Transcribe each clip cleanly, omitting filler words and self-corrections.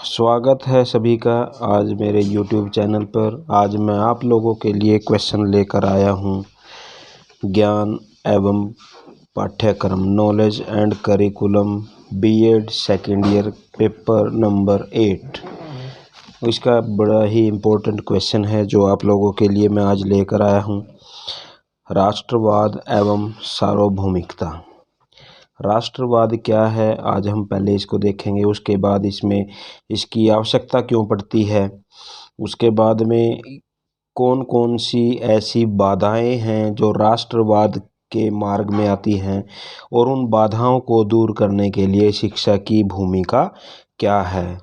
स्वागत है सभी का आज मेरे YouTube चैनल पर। आज मैं आप लोगों के लिए क्वेश्चन लेकर आया हूँ। ज्ञान एवं पाठ्यक्रम knowledge and curriculum B.Ed second year paper number 8। इसका बड़ा ही इम्पोर्टेंट क्वेश्चन है जो आप लोगों के लिए मैं आज लेकर आया हूँ। राष्ट्रवाद एवं सार्वभौमिकता। राष्ट्रवाद क्या है, आज हम पहले इसको देखेंगे। उसके बाद इसमें इसकी आवश्यकता क्यों पड़ती है, उसके बाद में कौन कौन सी ऐसी बाधाएं हैं जो राष्ट्रवाद के मार्ग में आती हैं और उन बाधाओं को दूर करने के लिए शिक्षा की भूमिका क्या है।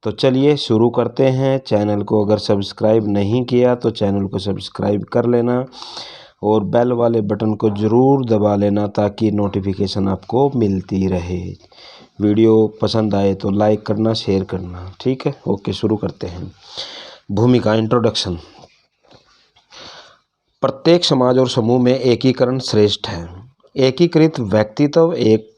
तो चलिए शुरू करते हैं। चैनल को अगर सब्सक्राइब नहीं किया तो चैनल को सब्सक्राइब कर लेना और बेल वाले बटन को ज़रूर दबा लेना ताकि नोटिफिकेशन आपको मिलती रहे। वीडियो पसंद आए तो लाइक करना, शेयर करना। ठीक है, ओके, शुरू करते हैं। भूमिका, इंट्रोडक्शन। प्रत्येक समाज और समूह में एकीकरण श्रेष्ठ है। एकीकृत व्यक्तित्व एक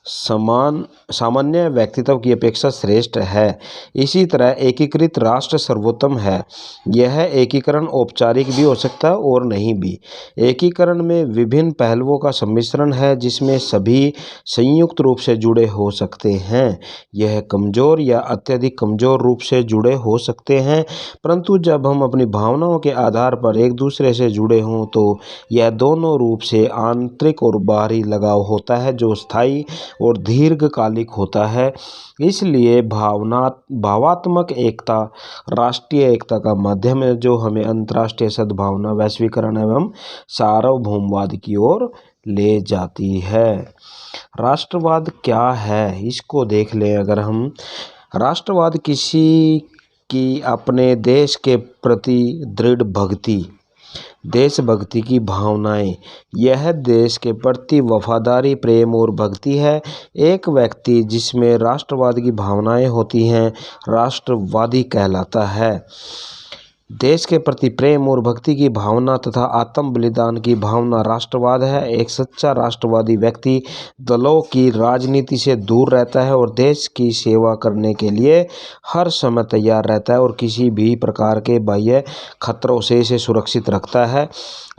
सामान्य व्यक्तित्व की अपेक्षा श्रेष्ठ है। इसी तरह एकीकृत राष्ट्र सर्वोत्तम है। यह एकीकरण औपचारिक भी हो सकता है और नहीं भी। एकीकरण में विभिन्न पहलुओं का सम्मिश्रण है जिसमें सभी संयुक्त रूप से जुड़े हो सकते हैं। यह कमजोर या अत्यधिक कमजोर रूप से जुड़े हो सकते हैं, परंतु जब हम अपनी भावनाओं के आधार पर एक दूसरे से जुड़े हों तो यह दोनों रूप से आंतरिक और बाहरी लगाव होता है जो स्थायी और दीर्घकालिक होता है। इसलिए भावात्मक एकता राष्ट्रीय एकता का माध्यम है जो हमें अंतर्राष्ट्रीय सद्भावना, वैश्वीकरण एवं सार्वभौमवाद की ओर ले जाती है। राष्ट्रवाद क्या है, इसको देख लें। अगर हम राष्ट्रवाद किसी की अपने देश के प्रति दृढ़ भक्ति, देशभक्ति की भावनाएं, यह देश के प्रति वफादारी, प्रेम और भक्ति है। एक व्यक्ति जिसमें राष्ट्रवाद की भावनाएं होती हैं राष्ट्रवादी कहलाता है। देश के प्रति प्रेम और भक्ति की भावना तथा आत्म बलिदान की भावना राष्ट्रवाद है। एक सच्चा राष्ट्रवादी व्यक्ति दलों की राजनीति से दूर रहता है और देश की सेवा करने के लिए हर समय तैयार रहता है और किसी भी प्रकार के बाह्य खतरों से इसे सुरक्षित रखता है।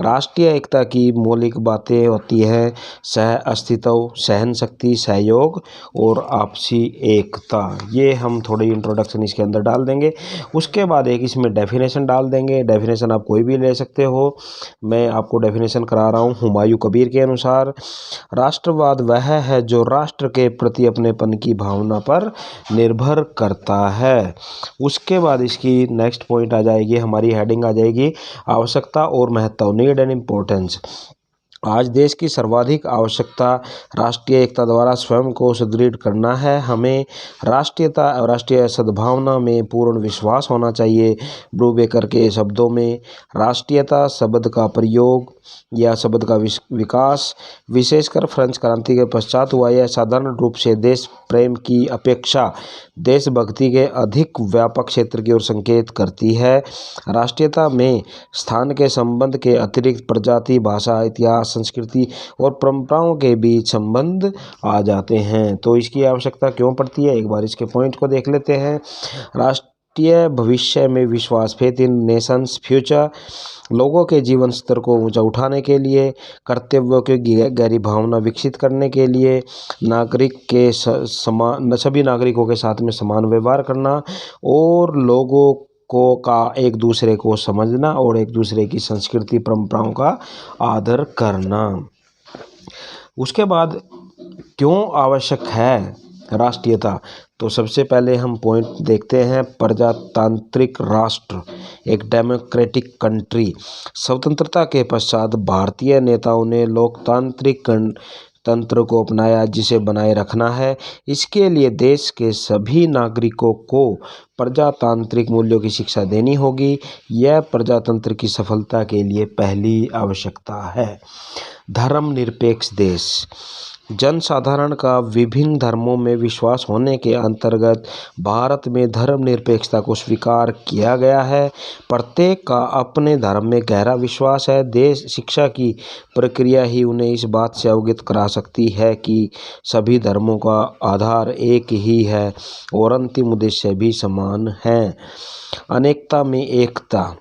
राष्ट्रीय एकता की मौलिक बातें होती हैं सह अस्तित्व, सहन शक्ति, सहयोग और आपसी एकता। ये हम थोड़ी इंट्रोडक्शन इसके अंदर डाल देंगे। उसके बाद एक इसमें डेफिनेशन डाल देंगे। डेफिनेशन आप कोई भी ले सकते हो, मैं आपको डेफिनेशन करा रहा हूँ हुमायूं कबीर के अनुसार। राष्ट्रवाद वह है जो राष्ट्र के प्रति अपनेपन की भावना पर निर्भर करता है। उसके बाद इसकी नेक्स्ट पॉइंट आ जाएगी, हमारी हेडिंग आ जाएगी आवश्यकता और महत्व, नीड एंड इम्पोर्टेंस। आज देश की सर्वाधिक आवश्यकता राष्ट्रीय एकता द्वारा स्वयं को सुदृढ़ करना है। हमें राष्ट्रीयता और राष्ट्रीय सद्भावना में पूर्ण विश्वास होना चाहिए। ब्रूबेकर के शब्दों में राष्ट्रीयता शब्द का प्रयोग या शब्द का विकास विशेषकर फ्रेंच क्रांति के पश्चात हुआ। यह साधारण रूप से देश प्रेम की अपेक्षा देशभक्ति के अधिक व्यापक क्षेत्र की ओर संकेत करती है। राष्ट्रीयता में स्थान के संबंध के अतिरिक्त प्रजाति, भाषा, इतिहास, संस्कृति और परंपराओं के बीच संबंध आ जाते हैं। तो इसकी आवश्यकता क्यों पड़ती है, एक बार इसके पॉइंट को देख लेते हैं। राष्ट्रीय भविष्य में विश्वास, फेथ इन नेशंस फ्यूचर, लोगों के जीवन स्तर को ऊंचा उठाने के लिए, कर्तव्यों की गहरी भावना विकसित करने के लिए, सभी नागरिकों के साथ में समान व्यवहार करना और लोगों का एक दूसरे को समझना और एक दूसरे की संस्कृति परंपराओं का आदर करना। उसके बाद क्यों आवश्यक है राष्ट्रीयता, तो सबसे पहले हम पॉइंट देखते हैं प्रजातांत्रिक राष्ट्र, एक डेमोक्रेटिक कंट्री। स्वतंत्रता के पश्चात भारतीय नेताओं ने लोकतांत्रिक तंत्र को अपनाया जिसे बनाए रखना है। इसके लिए देश के सभी नागरिकों को प्रजातांत्रिक मूल्यों की शिक्षा देनी होगी। यह प्रजातंत्र की सफलता के लिए पहली आवश्यकता है। धर्मनिरपेक्ष देश, जनसाधारण का विभिन्न धर्मों में विश्वास होने के अंतर्गत भारत में धर्मनिरपेक्षता को स्वीकार किया गया है। प्रत्येक का अपने धर्म में गहरा विश्वास है। देश शिक्षा की प्रक्रिया ही उन्हें इस बात से अवगत करा सकती है कि सभी धर्मों का आधार एक ही है और अंतिम उद्देश्य भी समान है। अनेकता में एकता,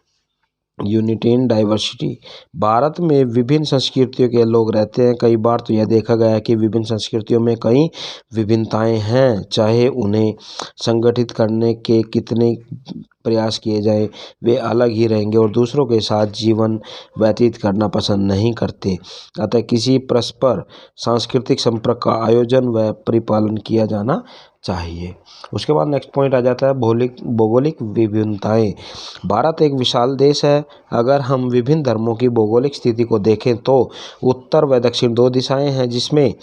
यूनिटी इन डाइवर्सिटी। भारत में विभिन्न संस्कृतियों के लोग रहते हैं। कई बार तो यह देखा गया है कि विभिन्न संस्कृतियों में कई विभिन्नताएं हैं, चाहे उन्हें संगठित करने के कितने प्रयास किए जाएं, वे अलग ही रहेंगे और दूसरों के साथ जीवन व्यतीत करना पसंद नहीं करते। अतः किसी परस्पर सांस्कृतिक संपर्क का आयोजन व परिपालन किया जाना चाहिए। उसके बाद नेक्स्ट पॉइंट आ जाता है भौगोलिक विभिन्नताएं। भारत एक विशाल देश है। अगर हम विभिन्न धर्मों की भौगोलिक स्थिति को देखें तो उत्तर व दक्षिण दो दिशाएं हैं जिसमें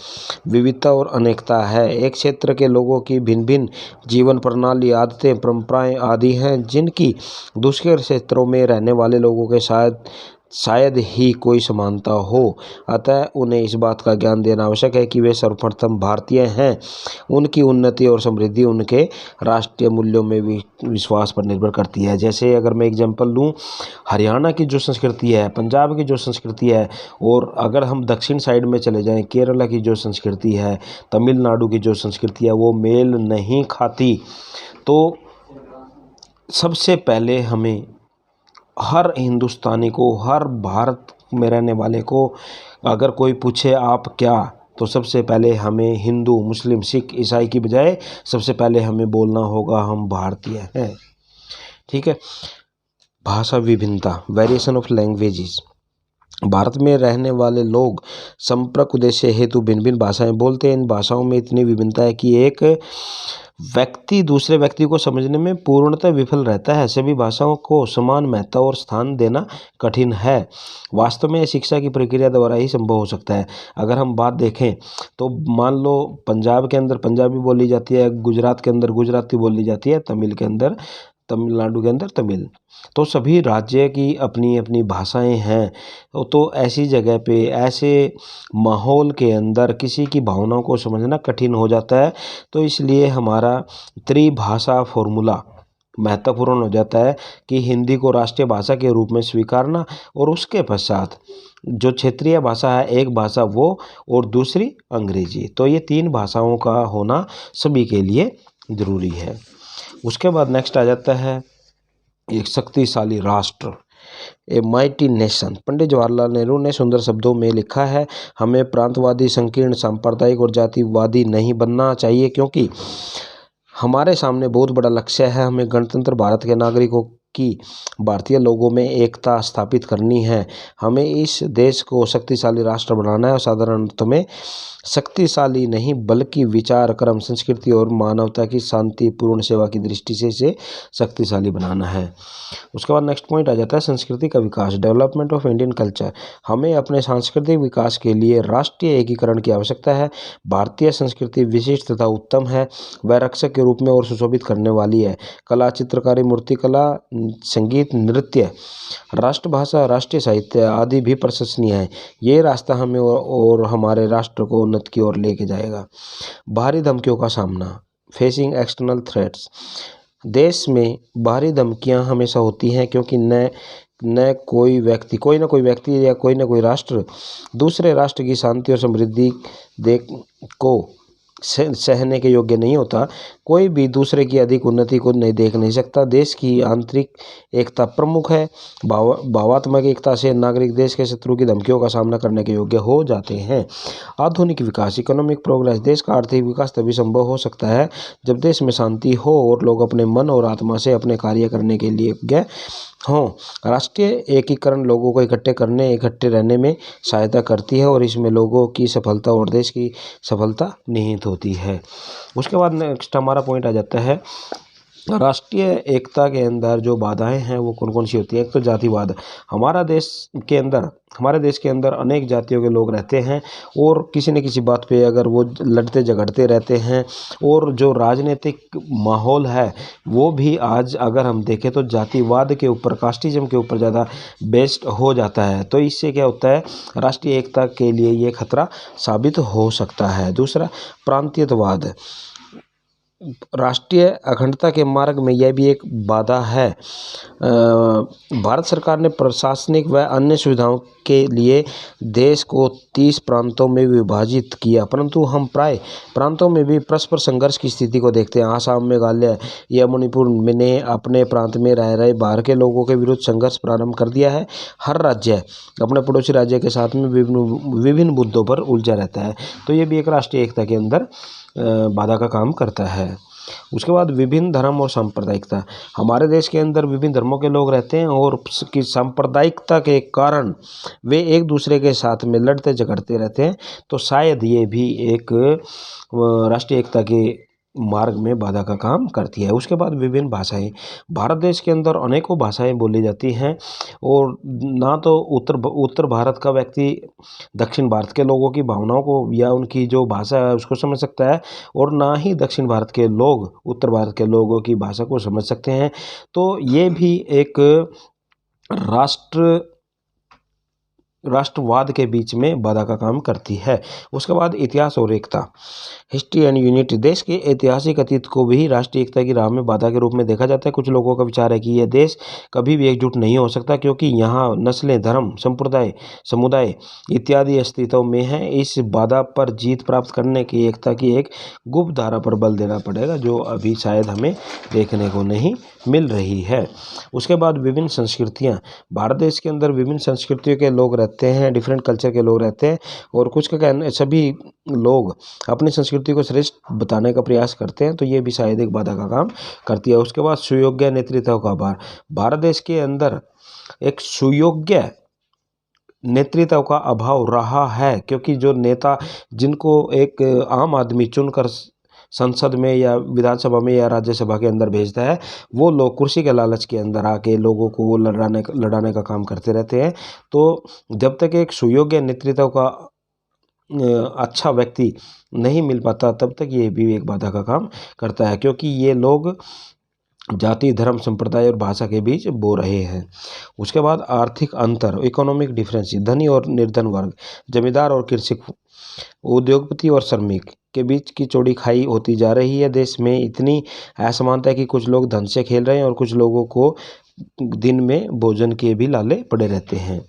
विविधता और अनेकता है। एक क्षेत्र के लोगों की भिन्न भिन्न जीवन प्रणाली, आदतें, परंपराएं आदि हैं जिनकी दूसरे क्षेत्रों में रहने वाले लोगों के साथ शायद ही कोई समानता हो। अतः उन्हें इस बात का ज्ञान देना आवश्यक है कि वे सर्वप्रथम भारतीय हैं। उनकी उन्नति और समृद्धि उनके राष्ट्रीय मूल्यों में विश्वास पर निर्भर करती है। जैसे अगर मैं एग्जांपल लूँ, हरियाणा की जो संस्कृति है, पंजाब की जो संस्कृति है, और अगर हम दक्षिण साइड में चले जाएं, केरला की जो संस्कृति है, तमिलनाडु की जो संस्कृति है, वो मेल नहीं खाती। तो सबसे पहले हमें हर हिंदुस्तानी को, हर भारत में रहने वाले को अगर कोई पूछे आप क्या, तो सबसे पहले हमें हिंदू, मुस्लिम, सिख, ईसाई की बजाय सबसे पहले हमें बोलना होगा हम भारतीय हैं। ठीक है। भाषा विभिन्नता, वेरिएशन ऑफ लैंग्वेजेस। भारत में रहने वाले लोग संपर्क उद्देश्य हेतु भिन्न भिन्न भाषाएं बोलते हैं। इन भाषाओं में इतनी विभिन्नता है कि एक व्यक्ति दूसरे व्यक्ति को समझने में पूर्णतः विफल रहता है। सभी भाषाओं को समान महत्व और स्थान देना कठिन है। वास्तव में शिक्षा की प्रक्रिया द्वारा ही संभव हो सकता है। अगर हम बात देखें तो मान लो पंजाब के अंदर पंजाबी बोली जाती है, गुजरात के अंदर गुजराती बोली जाती है, तमिल के अंदर तमिलनाडु के अंदर तमिल। तो सभी राज्य की अपनी अपनी भाषाएं हैं। तो ऐसी जगह पे, ऐसे माहौल के अंदर किसी की भावनाओं को समझना कठिन हो जाता है। तो इसलिए हमारा त्रिभाषा फॉर्मूला महत्वपूर्ण हो जाता है कि हिंदी को राष्ट्रीय भाषा के रूप में स्वीकारना, और उसके पश्चात जो क्षेत्रीय भाषा है, एक भाषा वो और दूसरी अंग्रेजी। तो ये तीन भाषाओं का होना सभी के लिए ज़रूरी है। उसके बाद नेक्स्ट आ जाता है एक शक्तिशाली राष्ट्र, a mighty nation. Pandit Jawaharlal Nehru ने सुंदर शब्दों में लिखा है, हमें प्रांतवादी, संकीर्ण, सांप्रदायिक और जातिवादी नहीं बनना चाहिए, क्योंकि हमारे सामने बहुत बड़ा लक्ष्य है। हमें गणतंत्र भारत के नागरिकों की भारतीय लोगों में एकता स्थापित करनी है। हमें इस देश को शक्तिशाली राष्ट्र बनाना है और साधारण अर्थ में शक्तिशाली नहीं बल्कि विचार, कर्म, संस्कृति और मानवता की शांतिपूर्ण सेवा की दृष्टि से इसे शक्तिशाली बनाना है। उसके बाद नेक्स्ट पॉइंट आ जाता है संस्कृति का विकास, डेवलपमेंट ऑफ इंडियन कल्चर। हमें अपने सांस्कृतिक विकास के लिए राष्ट्रीय एकीकरण की आवश्यकता है। भारतीय संस्कृति विशिष्ट तथा उत्तम है। वह रक्षक के रूप में और सुशोभित करने वाली है। कला, चित्रकारी, मूर्तिकला, संगीत, नृत्य, राष्ट्रभाषा, राष्ट्रीय साहित्य आदि भी प्रशंसनीय है। ये रास्ता हमें और हमारे राष्ट्र को उन्नति की ओर लेके जाएगा। बाहरी धमकियों का सामना, फेसिंग एक्सटर्नल थ्रेट्स। देश में बाहरी धमकियां हमेशा होती हैं, क्योंकि न कोई ना कोई व्यक्ति या कोई ना कोई राष्ट्र दूसरे राष्ट्र की शांति और समृद्धि को सहने के योग्य नहीं होता। कोई भी दूसरे की अधिक उन्नति को देख नहीं सकता। देश की आंतरिक एकता प्रमुख है। भावात्मक एकता से नागरिक देश के शत्रु की धमकियों का सामना करने के योग्य हो जाते हैं। आधुनिक विकास, इकोनॉमिक प्रोग्रेस। देश का आर्थिक विकास तभी संभव हो सकता है जब देश में शांति हो और लोग अपने मन और आत्मा से अपने कार्य करने के लिए योग्य हों। राष्ट्रीय एकीकरण लोगों को इकट्ठे रहने में सहायता करती है और इसमें लोगों की सफलता और देश की सफलता निहित होती है। उसके बाद नेक्स्ट हमारा पॉइंट आ जाता है राष्ट्रीय एकता के अंदर जो बाधाएं हैं वो कौन कौन सी होती हैं। एक तो जातिवाद। हमारे देश के अंदर अनेक जातियों के लोग रहते हैं और किसी न किसी बात पे अगर वो लड़ते झगड़ते रहते हैं, और जो राजनीतिक माहौल है वो भी आज अगर हम देखें तो जातिवाद के ऊपर, कास्टिज्म के ऊपर ज़्यादा बेस्ड हो जाता है। तो इससे क्या होता है, राष्ट्रीय एकता के लिए ये खतरा साबित हो सकता है। दूसरा, प्रांतीयवाद। राष्ट्रीय अखंडता के मार्ग में यह भी एक बाधा है। भारत सरकार ने प्रशासनिक व अन्य सुविधाओं के लिए देश को 30 प्रांतों में विभाजित किया, परंतु हम प्राय प्रांतों में भी परस्पर संघर्ष की स्थिति को देखते हैं। आसाम, मेघालय या मणिपुर ने अपने प्रांत में रह रहे बाहर के लोगों के विरुद्ध संघर्ष प्रारंभ कर दिया है। हर राज्य अपने पड़ोसी राज्य के साथ में विभिन्न मुद्दों पर उलझा रहता है। तो ये भी एक राष्ट्रीय एकता के अंदर बाधा का काम करता है। उसके बाद विभिन्न धर्म और सांप्रदायिकता। हमारे देश के अंदर विभिन्न धर्मों के लोग रहते हैं और उसकी सांप्रदायिकता के कारण वे एक दूसरे के साथ में लड़ते झगड़ते रहते हैं। तो शायद ये भी एक राष्ट्रीय एकता के मार्ग में बाधा का काम करती है। उसके बाद विभिन्न भाषाएं। भारत देश के अंदर अनेकों भाषाएं बोली जाती हैं, और ना तो उत्तर भारत का व्यक्ति दक्षिण भारत के लोगों की भावनाओं को या उनकी जो भाषा है उसको समझ सकता है, और ना ही दक्षिण भारत के लोग उत्तर भारत के लोगों की भाषा को समझ सकते हैं। तो ये भी एक राष्ट्रवाद के बीच में बाधा का काम करती है। उसके बाद इतिहास और एकता। History and unity. देश के ऐतिहासिक अतीत को भी राष्ट्रीय एकता की राह में बाधा के रूप में देखा जाता है। कुछ लोगों का विचार है कि यह देश कभी भी एकजुट नहीं हो सकता, क्योंकि यहाँ नस्लें, धर्म, संप्रदाय, समुदाय इत्यादि अस्तित्व में हैं। इस बाधा पर जीत प्राप्त करने की एकता की एक गुप्त धारा पर बल देना पड़ेगा, जो अभी शायद हमें देखने को नहीं मिल रही है। उसके बाद विभिन्न संस्कृतियाँ। भारत देश के अंदर विभिन्न संस्कृतियों के लोग रहते हैं, डिफरेंट कल्चर के लोग रहते हैं, और कुछ का कहना, सभी लोग अपनी संस्कृति को श्रेष्ठ बताने का प्रयास करते हैं। तो ये भी शायद एक बाधा का काम करती है। उसके बाद सुयोग्य नेतृत्व का अभाव। भारत देश के अंदर एक सुयोग्य नेतृत्व का अभाव रहा है, क्योंकि जो नेता जिनको एक आम आदमी चुनकर संसद में या विधानसभा में या राज्यसभा के अंदर भेजता है, वो लोग कुर्सी के लालच के अंदर आके लोगों को लड़ाने का काम करते रहते हैं। तो जब तक एक सुयोग्य नेतृत्व का अच्छा व्यक्ति नहीं मिल पाता, तब तक ये भी एक बाधा का काम करता है, क्योंकि ये लोग जाति, धर्म, संप्रदाय और भाषा के बीच बो रहे हैं। उसके बाद आर्थिक अंतर, इकोनॉमिक डिफरेंस। धनी और निर्धन वर्ग, जमींदार और कृषक, उद्योगपति और श्रमिक के बीच की चौड़ी खाई होती जा रही है। देश में इतनी असमानता है कि कुछ लोग धन से खेल रहे हैं और कुछ लोगों को दिन में भोजन के भी लाले पड़े रहते हैं।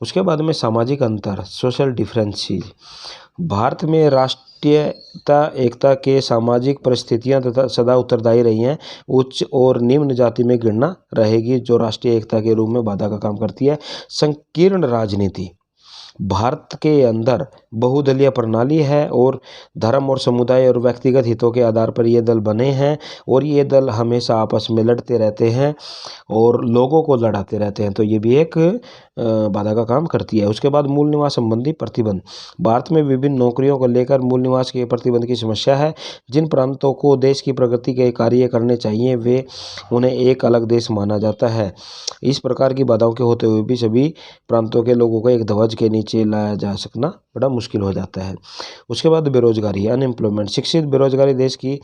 उसके बाद में सामाजिक अंतर, सोशल डिफरेंसेस। भारत में राष्ट्रीयता एकता के सामाजिक परिस्थितियां तथा सदा उत्तरदायी रही हैं। उच्च और निम्न जाति में गिनना रहेगी, जो राष्ट्रीय एकता के रूप में बाधा का काम करती है। संकीर्ण राजनीति। भारत के अंदर बहुदलीय प्रणाली है, और धर्म और समुदाय और व्यक्तिगत हितों के आधार पर ये दल बने हैं, और ये दल हमेशा आपस में लड़ते रहते हैं और लोगों को लड़ाते रहते हैं। तो ये भी एक बाधा का काम करती है। उसके बाद मूल निवास संबंधी प्रतिबंध। भारत में विभिन्न नौकरियों को लेकर मूल निवास के प्रतिबंध की समस्या है। जिन प्रांतों को देश की प्रगति के कार्य करने चाहिए, वे उन्हें एक अलग देश माना जाता है। इस प्रकार की बाधाओं के होते हुए भी सभी प्रांतों के लोगों को एक ध्वज के नीचे लाया जा सकना बड़ा मुश्किल हो जाता है। उसके बाद बेरोजगारी, अनएम्प्लॉयमेंट। शिक्षित बेरोजगारी देश की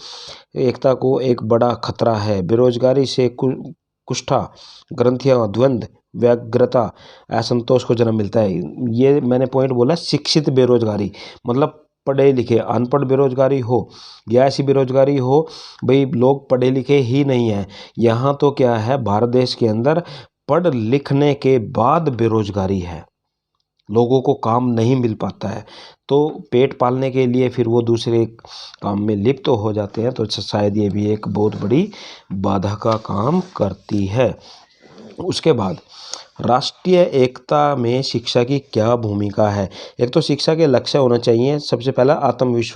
एकता को एक बड़ा खतरा है। बेरोजगारी से कुष्ठा, ग्रंथियां, द्वंद्व, व्यग्रता, असंतोष को जन्म मिलता है। ये मैंने पॉइंट बोला, शिक्षित बेरोजगारी मतलब पढ़े लिखे। अनपढ़ बेरोजगारी हो या ऐसी बेरोजगारी हो, भाई लोग पढ़े लिखे ही नहीं हैं। यहाँ तो क्या है, भारत देश के अंदर पढ़ लिखने के बाद बेरोजगारी है, लोगों को काम नहीं मिल पाता है, तो पेट पालने के लिए फिर वो दूसरे काम में लिप्त तो हो जाते हैं। तो शायद ये भी एक बहुत बड़ी बाधा का काम करती है। उसके बाद राष्ट्रीय एकता में शिक्षा की क्या भूमिका है। एक तो शिक्षा के लक्ष्य होना चाहिए। सबसे पहला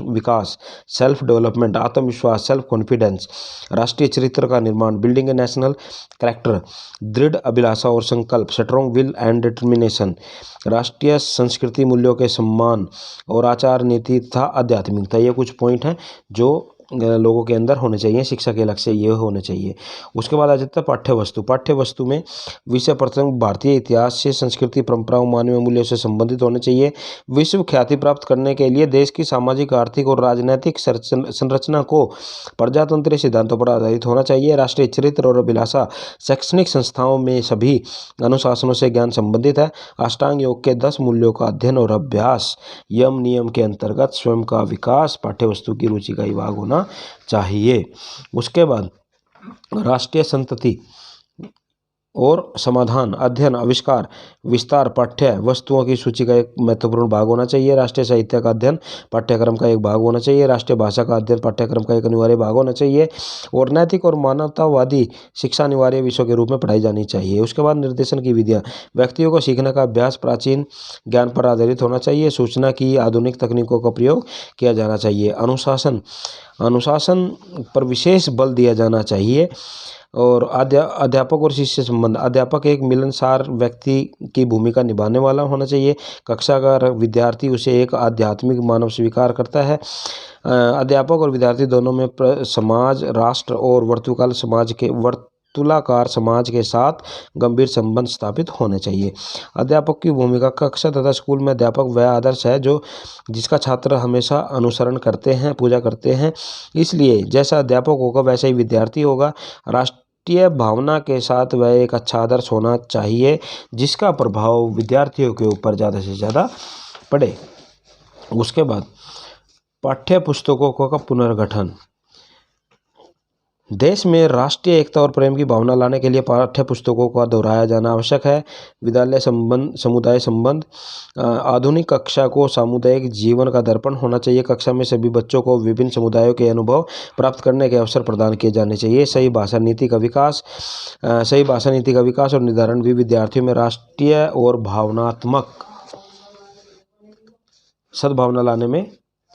विकास, सेल्फ डेवलपमेंट, आत्मविश्वास, सेल्फ कॉन्फिडेंस। राष्ट्रीय चरित्र का निर्माण, बिल्डिंग ए नेशनल कैरेक्टर, दृढ़ अभिलाषा और संकल्प, स्ट्रॉन्ग विल एंड डिटर्मिनेशन। राष्ट्रीय संस्कृति, मूल्यों के सम्मान और आचार नीति तथा आध्यात्मिकता। ये कुछ पॉइंट हैं जो लोगों के अंदर होने चाहिए, शिक्षा के लक्ष्य ये होने चाहिए। उसके बाद आ जाता है पाठ्य वस्तु। पाठ्य वस्तु में विषय प्रसंग भारतीय इतिहास से, संस्कृति, परंपराओं, मानवीय मूल्यों से संबंधित होने चाहिए। विश्व ख्याति प्राप्त करने के लिए देश की सामाजिक, आर्थिक और राजनीतिक संरचना को प्रजातंत्रीय सिद्धांतों पर आधारित होना चाहिए। राष्ट्रीय चरित्र और अभिलाषा शैक्षणिक संस्थाओं में सभी अनुशासनों से ज्ञान संबंधित है। अष्टांग योग के 10 मूल्यों का अध्ययन और अभ्यास, यम नियम के अंतर्गत स्वयं का विकास पाठ्य वस्तु की रुचि का ही भाग होना चाहिए। उसके बाद राष्ट्रीय संतति और समाधान, अध्ययन, आविष्कार, विस्तार पाठ्य वस्तुओं की सूची का एक महत्वपूर्ण भाग होना चाहिए। राष्ट्रीय साहित्य का अध्ययन पाठ्यक्रम का एक भाग होना चाहिए। राष्ट्रीय भाषा का अध्ययन पाठ्यक्रम का एक अनिवार्य भाग होना चाहिए। और नैतिक और मानवतावादी शिक्षा अनिवार्य विषयों के रूप में पढ़ाई जानी चाहिए। उसके बाद निर्देशन की विधियाँ, व्यक्तियों को सीखने का अभ्यास प्राचीन ज्ञान पर आधारित होना चाहिए। सूचना की आधुनिक तकनीकों का प्रयोग किया जाना चाहिए। अनुशासन पर विशेष बल दिया जाना चाहिए। और अध्यापक और शिष्य संबंध, अध्यापक एक मिलनसार व्यक्ति की भूमिका निभाने वाला होना चाहिए। कक्षा का विद्यार्थी उसे एक आध्यात्मिक मानव स्वीकार करता है। अध्यापक और विद्यार्थी दोनों में समाज, राष्ट्र और वर्तुलाकार समाज के साथ गंभीर संबंध स्थापित होने चाहिए। अध्यापक की भूमिका, कक्षा तथा स्कूल में अध्यापक वह आदर्श है जिसका छात्र हमेशा अनुसरण करते हैं, पूजा करते हैं। इसलिए जैसा अध्यापक होगा वैसा ही विद्यार्थी होगा। राष्ट्रीय भावना के साथ वह एक अच्छा आदर्श होना चाहिए जिसका प्रभाव विद्यार्थियों के ऊपर ज़्यादा से ज़्यादा पड़े। उसके बाद पाठ्य पुस्तकों का पुनर्गठन, देश में राष्ट्रीय एकता और प्रेम की भावना लाने के लिए पाठ्य पुस्तकों का दोहराया जाना आवश्यक है। विद्यालय संबंध, समुदाय संबंध, आधुनिक कक्षा को सामुदायिक जीवन का दर्पण होना चाहिए। कक्षा में सभी बच्चों को विभिन्न समुदायों के अनुभव प्राप्त करने के अवसर प्रदान किए जाने चाहिए। सही भाषा नीति का विकास और निर्धारण भी विद्यार्थियों में राष्ट्रीय और भावनात्मक सद्भावना लाने में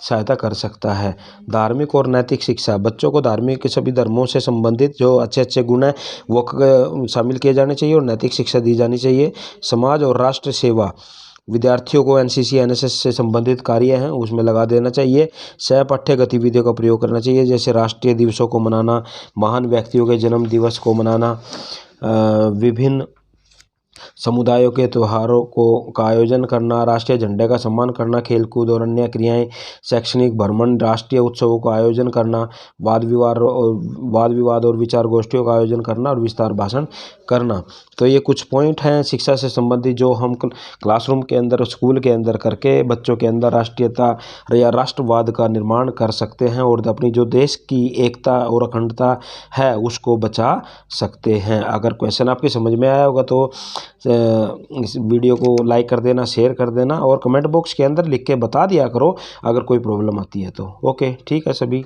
सहायता कर सकता है। धार्मिक और नैतिक शिक्षा, बच्चों को धार्मिक सभी धर्मों से संबंधित जो अच्छे अच्छे गुण हैं वो शामिल किए जाने चाहिए और नैतिक शिक्षा दी जानी चाहिए। समाज और राष्ट्र सेवा, विद्यार्थियों को एनसीसी, एनएसएस से संबंधित कार्य हैं उसमें लगा देना चाहिए। सहपाठ्य गतिविधियों का प्रयोग करना चाहिए, जैसे राष्ट्रीय दिवसों को मनाना, महान व्यक्तियों के जन्म दिवस को मनाना, विभिन्न समुदायों के त्योहारों का आयोजन करना, राष्ट्रीय झंडे का सम्मान करना, खेलकूद और अन्य क्रियाएं, शैक्षणिक भ्रमण, राष्ट्रीय उत्सवों का आयोजन करना, वाद विवाद और विचार गोष्ठियों का आयोजन करना और विस्तार भाषण करना। तो ये कुछ पॉइंट हैं शिक्षा से संबंधित जो हम क्लासरूम के अंदर, स्कूल के अंदर करके बच्चों के अंदर राष्ट्रीयता या राष्ट्रवाद का निर्माण कर सकते हैं और अपनी जो देश की एकता और अखंडता है उसको बचा सकते हैं। अगर क्वेश्चन आपके समझ में आया होगा तो इस वीडियो को लाइक कर देना, शेयर कर देना और कमेंट बॉक्स के अंदर लिख के बता दिया करो अगर कोई प्रॉब्लम आती है तो। ओके, ठीक है सभी।